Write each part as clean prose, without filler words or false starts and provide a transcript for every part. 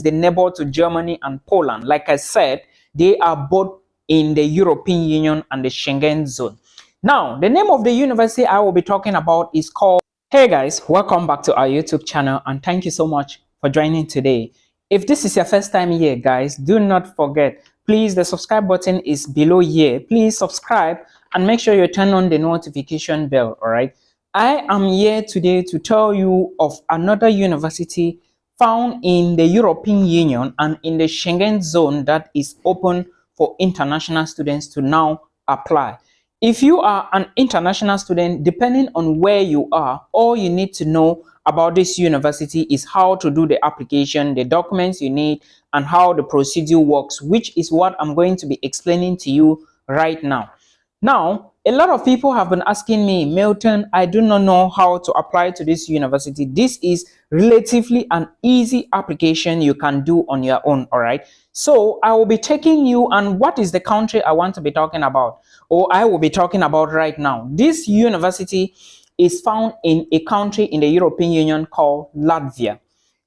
the neighbor to Germany and Poland. Like I said, they are both in the European Union and the Schengen zone. Now, the name of the university I will be talking about is called... Hey guys, welcome back to our YouTube channel and thank you so much for joining today. If this is your first time here, guys, do not forget, please, the subscribe button is below here. Please subscribe and make sure you turn on the notification bell, all right? I am here today to tell you of another university found in the European Union and in the Schengen zone that is open for international students to now apply. If you are an international student, depending on where you are, all you need to know about this university is how to do the application, the documents you need, and how the procedure works, which is what I'm going to be explaining to you right now. Now, a lot of people have been asking me, Milton, I do not know how to apply to this university. This is relatively an easy application you can do on your own, all right? So I will be taking you, and what is the country I want to be talking about, or I will be talking about right now. This university is found in a country in the European Union called Latvia.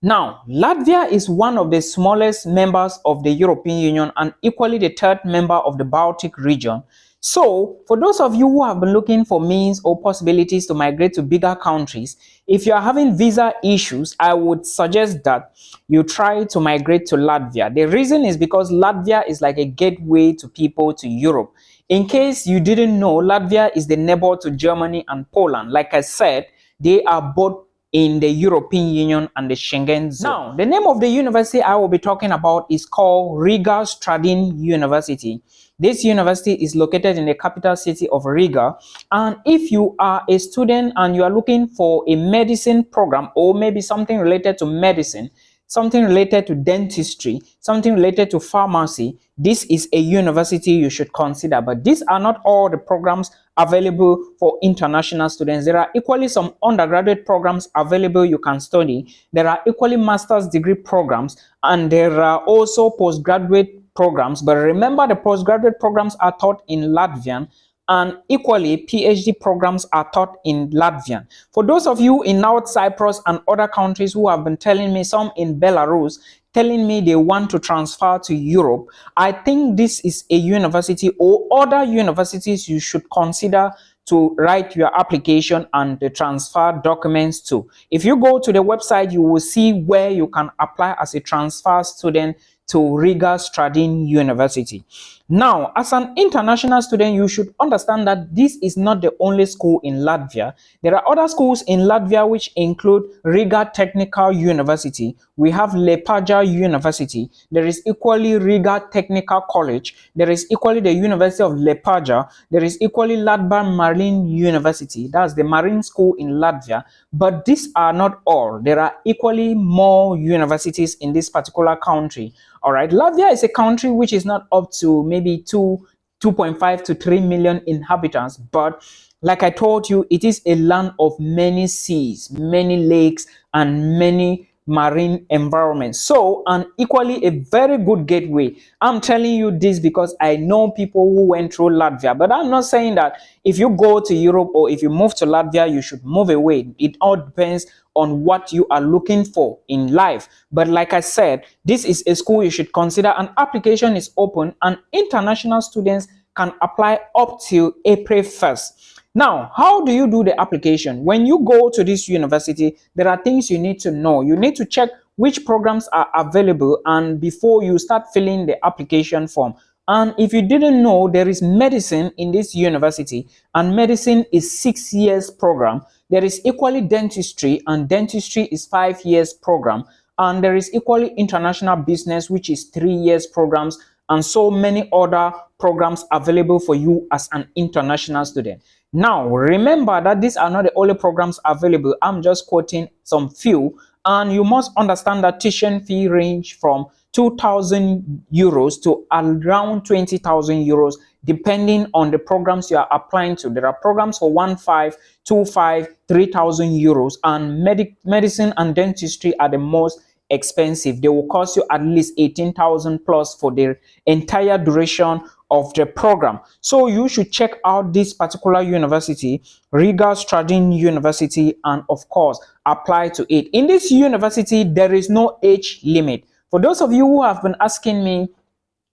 Now, Latvia is one of the smallest members of the European Union and equally the third member of the Baltic region. So, for those of you who have been looking for means or possibilities to migrate to bigger countries, if you are having visa issues, I would suggest that you try to migrate to Latvia. The reason is because Latvia is like a gateway to people to Europe. In case you didn't know, Latvia is the neighbor to Germany and Poland. Like I said, they are both in the European Union and the Schengen zone. Now, the name of the university I will be talking about is called Riga Stradin University. This university is located in the capital city of Riga. And if you are a student and you are looking for a medicine program or maybe something related to medicine, something related to dentistry, something related to pharmacy, this is a university you should consider. But these are not all the programs available for international students. There are equally some undergraduate programs available you can study. There are equally master's degree programs, and there are also postgraduate programs. But remember, the postgraduate programs are taught in Latvian, and equally PhD programs are taught in Latvian. For those of you in North Cyprus and other countries who have been telling me, some in Belarus, telling me they want to transfer to Europe, I think this is a university or other universities you should consider to write your application and the transfer documents to. If you go to the website, you will see where you can apply as a transfer student to Riga Stradin University. Now, as an international student, you should understand that this is not the only school in Latvia. There are other schools in Latvia which include Riga Technical University. We have Liepāja University. There is equally Riga Technical College. There is equally the University of Liepāja. There is equally Latva Marine University. That's the marine school in Latvia. But these are not all. There are equally more universities in this particular country. All right, Latvia is a country which is not up to maybe 2.5 to 3 million inhabitants, but like I told you, it is a land of many seas, many lakes, and many marine environments. So, and equally a very good gateway. I'm telling you this because I know people who went through Latvia, but I'm not saying that if you go to Europe or if you move to Latvia, you should move away. It all depends on what you are looking for in life. But like I said, this is a school you should consider. An application is open and international students can apply up till April 1st. Now, how do you do the application? When you go to this university, there are things you need to know. You need to check which programs are available and before you start filling the application form. And if you didn't know, there is medicine in this university, and medicine is 6 years program. There is equally dentistry, and dentistry is 5 years program. And there is equally international business, which is 3 years programs, and so many other programs available for you as an international student. Now, remember that these are not the only programs available. I'm just quoting some few, and you must understand that tuition fee range from 2,000 euros to around 20,000 euros, depending on the programs you are applying to. There are programs for 1,500, 2,500, 3,000 euros, and medicine and dentistry are the most expensive. They will cost you at least 18,000 plus for the entire duration of the program. So you should check out this particular university, Riga Stradin University, and of course apply to it. In this university, there is no age limit. For those of you who have been asking me,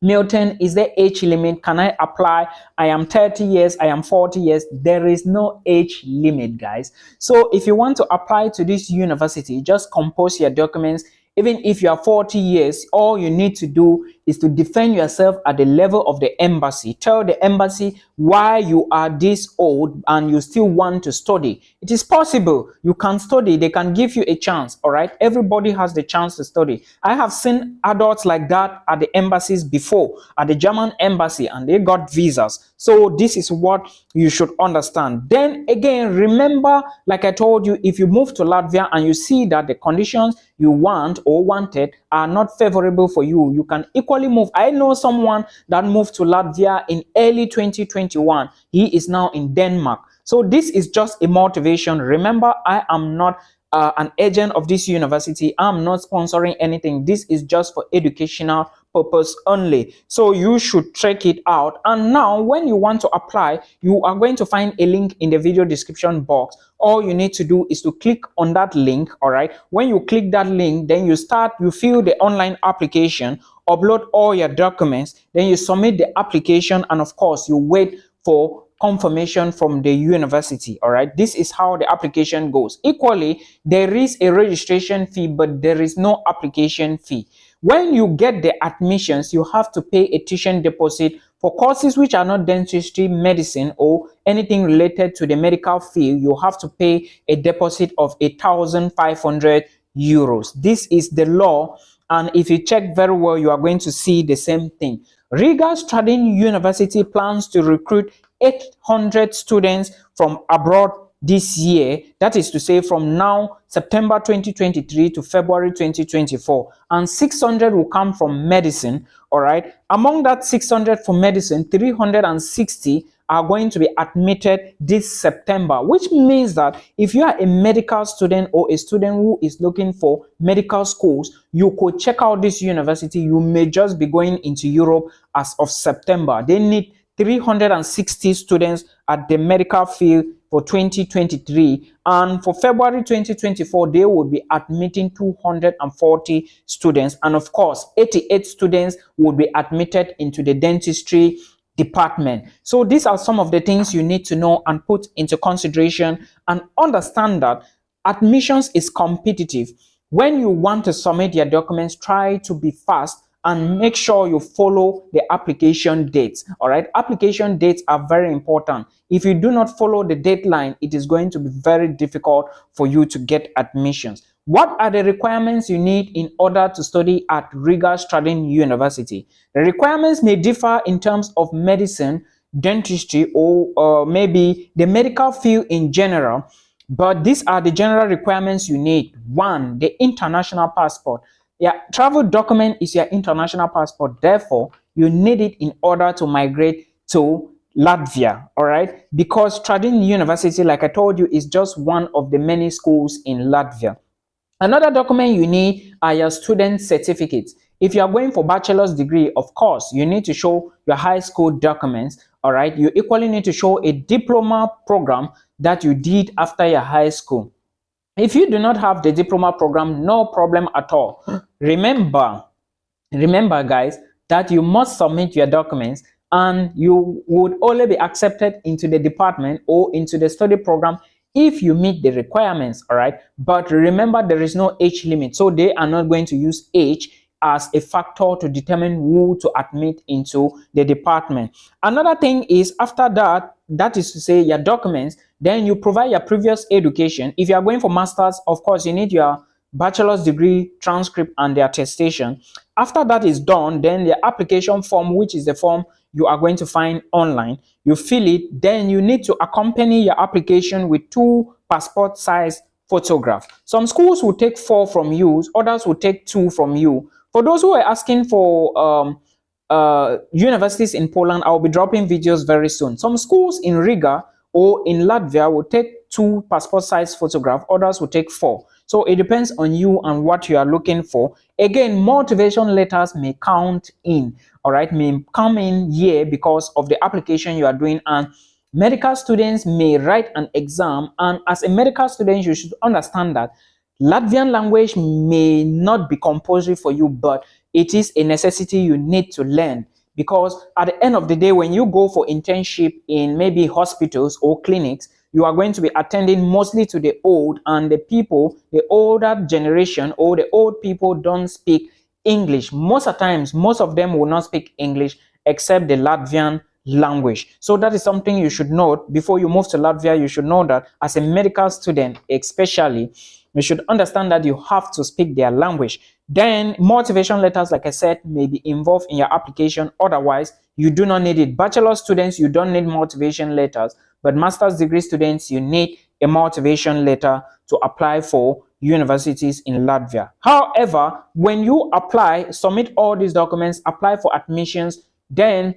Milton, is there age limit? Can I apply? I am 30 years, I am 40 years. There is no age limit, guys. So if you want to apply to this university, just compose your documents. Even if you are 40 years, all you need to do is to defend yourself at the level of the embassy. Tell the embassy why you are this old and you still want to study. It is possible. You can study. They can give you a chance, all right? Everybody has the chance to study. I have seen adults like that at the embassies before, at the German embassy, and they got visas. So this is what you should understand. Then again, remember, like I told you, if you move to Latvia and you see that the conditions you want or wanted are not favorable for you, you can equally move. I know someone that moved to Latvia in early 2021. He is now in Denmark. So this is just a motivation. Remember, I am not an agent of this university. I'm not sponsoring anything. This is just for educational purpose only. So you should check it out. And now when you want to apply, you are going to find a link in the video description box. All you need to do is to click on that link. All right. When you click that link, then you fill the online application, upload all your documents, then you submit the application, and of course you wait for confirmation from the university. All right, this is how the application goes. Equally, there is a registration fee, but there is no application fee. When you get the admissions, you have to pay a tuition deposit for courses which are not dentistry, medicine, or anything related to the medical field. You have to pay a deposit of 1,500 euros. This is the law, and if you check very well, you are going to see the same thing. Riga Stradin University plans to recruit 800 students from abroad this year. That is to say, from now, September 2023 to February 2024. And 600 will come from medicine. All right. Among that 600 for medicine, 360 are going to be admitted this September, which means that if you are a medical student or a student who is looking for medical schools, you could check out this university. You may just be going into Europe as of September. They need 360 students at the medical field for 2023, and for February 2024 they will be admitting 240 students, and of course 88 students will be admitted into the dentistry department. So these are some of the things you need to know and put into consideration, and understand that admissions is competitive. When you want to submit your documents, try to be fast and make sure you follow the application dates. All right, application dates are very important. If you do not follow the deadline, it is going to be very difficult for you to get admissions. What are the requirements you need in order to study at Riga Stradin University? The requirements may differ in terms of medicine, dentistry, or maybe the medical field in general, but these are the general requirements you need. One, the international passport. Yeah, travel document is your international passport. Therefore, you need it in order to migrate to Latvia, all right? Because Stradin University, like I told you, is just one of the many schools in Latvia. Another document you need are your student certificates. If you are going for bachelor's degree, of course, you need to show your high school documents, all right? You equally need to show a diploma program that you did after your high school. If you do not have the diploma program, no problem at all. Remember guys, that you must submit your documents, and you would only be accepted into the department or into the study program if you meet the requirements, all right? But remember, there is no age limit, so they are not going to use age as a factor to determine who to admit into the department. Another thing is, after that, that is to say your documents, then you provide your previous education. If you are going for masters, of course, you need your bachelor's degree transcript and the attestation. After that is done, then the application form, which is the form you are going to find online, you fill it. Then you need to accompany your application with 2 passport size photographs. Some schools will take 4 from you, others will take 2 from you. For those who are asking for universities in Poland, I will be dropping videos very soon. Some schools in Riga or in Latvia will take 2 passport size photographs, others will take 4. So it depends on you and what you are looking for. Again, motivation letters may count in, all right, may come in here because of the application you are doing. And medical students may write an exam, and as a medical student, you should understand that Latvian language may not be compulsory for you, but it is a necessity you need to learn, because at the end of the day, when you go for internship in maybe hospitals or clinics, you are going to be attending mostly to the old, and the people, the older generation or the old people don't speak English. Most of the times, most of them will not speak English except the Latvian language. So that is something you should note before you move to Latvia. You should know that as a medical student, especially, you should understand that you have to speak their language. Then motivation letters, like I said, may be involved in your application. Otherwise, you do not need it. Bachelor students, you don't need motivation letters, but master's degree students, you need a motivation letter to apply for universities in Latvia. However, when you apply, submit all these documents, apply for admissions, then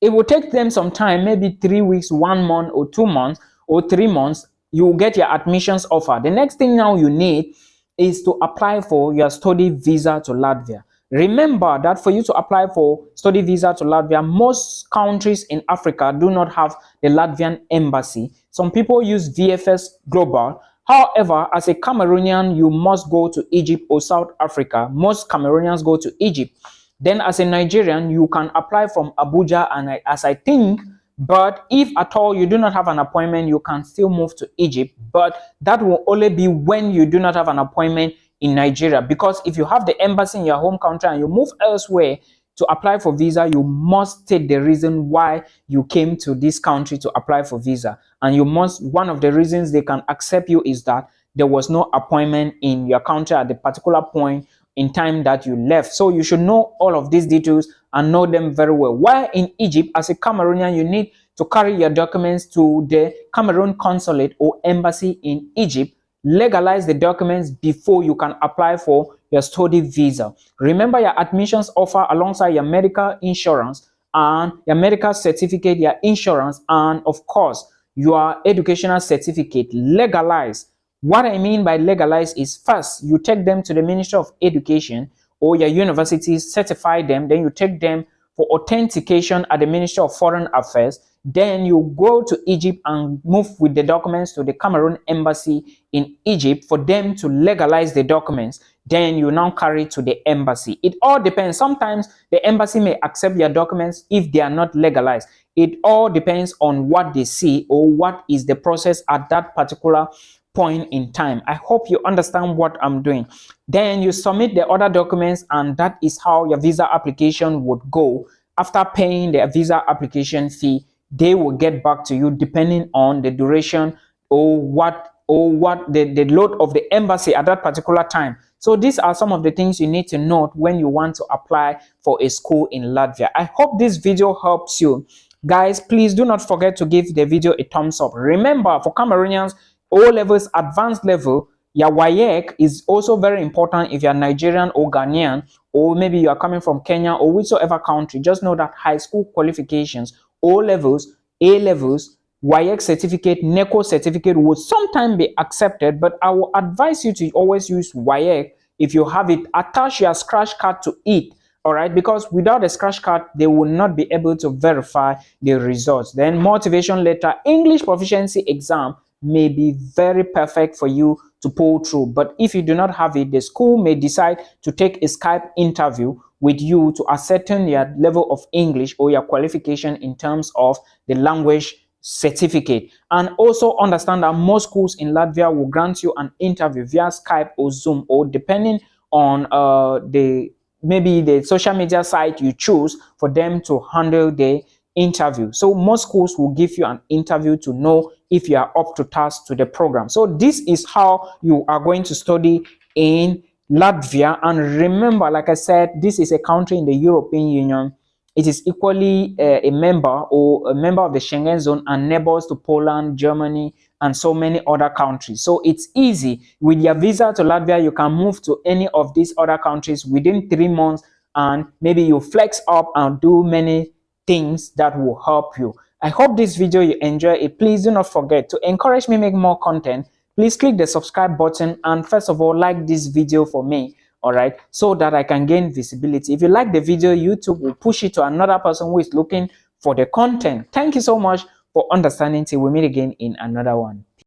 it will take them some time, maybe 3 weeks, 1 month, or 2 months, or 3 months. You will get your admissions offer. The next thing now you need is to apply for your study visa to Latvia. Remember that for you to apply for study visa to Latvia, most countries in Africa do not have the Latvian embassy. Some people use VFS Global. However, as a Cameroonian, you must go to Egypt or South Africa. Most Cameroonians go to Egypt. Then as a Nigerian, you can apply from Abuja, and as I think, but if at all you do not have an appointment, you can still move to Egypt, but that will only be when you do not have an appointment in Nigeria, because if you have the embassy in your home country and you move elsewhere to apply for visa, you must state the reason why you came to this country to apply for visa. And you must, one of the reasons they can accept you is that there was no appointment in your country at the particular point in time that you left. So you should know all of these details and know them very well. While in Egypt, as a Cameroonian, you need to carry your documents to the Cameroon consulate or embassy in Egypt, legalize the documents before you can apply for your study visa. Remember your admissions offer alongside your medical insurance and your medical certificate, your insurance, and of course, your educational certificate. Legalize. What I mean by legalize is, first, you take them to the Ministry of Education or your university, certify them, then you take them for authentication at the Ministry of Foreign Affairs. Then you go to Egypt and move with the documents to the Cameroon embassy in Egypt for them to legalize the documents. Then you now carry to the embassy. It all depends. Sometimes the embassy may accept your documents if they are not legalized. It all depends on what they see or what is the process at that particular point in time. I hope you understand what I'm doing. Then you submit the other documents, and that is how your visa application would go. After paying the visa application fee, they will get back to you depending on the duration or what the load of the embassy at that particular time. So these are some of the things you need to note when you want to apply for a school in Latvia. I hope this video helps you. Guys, please do not forget to give the video a thumbs up. Remember, for Cameroonians, O levels, advanced level, your WAEC is also very important if you're Nigerian or Ghanaian, or maybe you are coming from Kenya or whichever country. Just know that high school qualifications, O levels, A levels, WAEC certificate, NECO certificate would sometimes be accepted, but I will advise you to always use WAEC. If you have it, attach your scratch card to it. All right, because without a scratch card, they will not be able to verify the results. Then motivation letter, English proficiency exam may be very perfect for you to pull through. But if you do not have it, the school may decide to take a Skype interview with you to ascertain your level of English or your qualification in terms of the language certificate. And also understand that most schools in Latvia will grant you an interview via Skype or Zoom, or depending on maybe the social media site you choose for them to handle the interview. So most schools will give you an interview to know if you are up to task to the program. So this is how you are going to study in Latvia. And remember, like I said, this is a country in the European Union. It is equally a member of the Schengen zone and neighbors to Poland, Germany, and so many other countries. So it's easy. With your visa to Latvia, you can move to any of these other countries within 3 months, and maybe you flex up and do many things that will help you. I hope this video you enjoy it. Please do not forget to encourage me make more content. Please click the subscribe button, and first of all, like this video for me, all right, so that I can gain visibility. If you like the video, YouTube will push it to another person who is looking for the content. Thank you so much for understanding. Till we meet again in another one.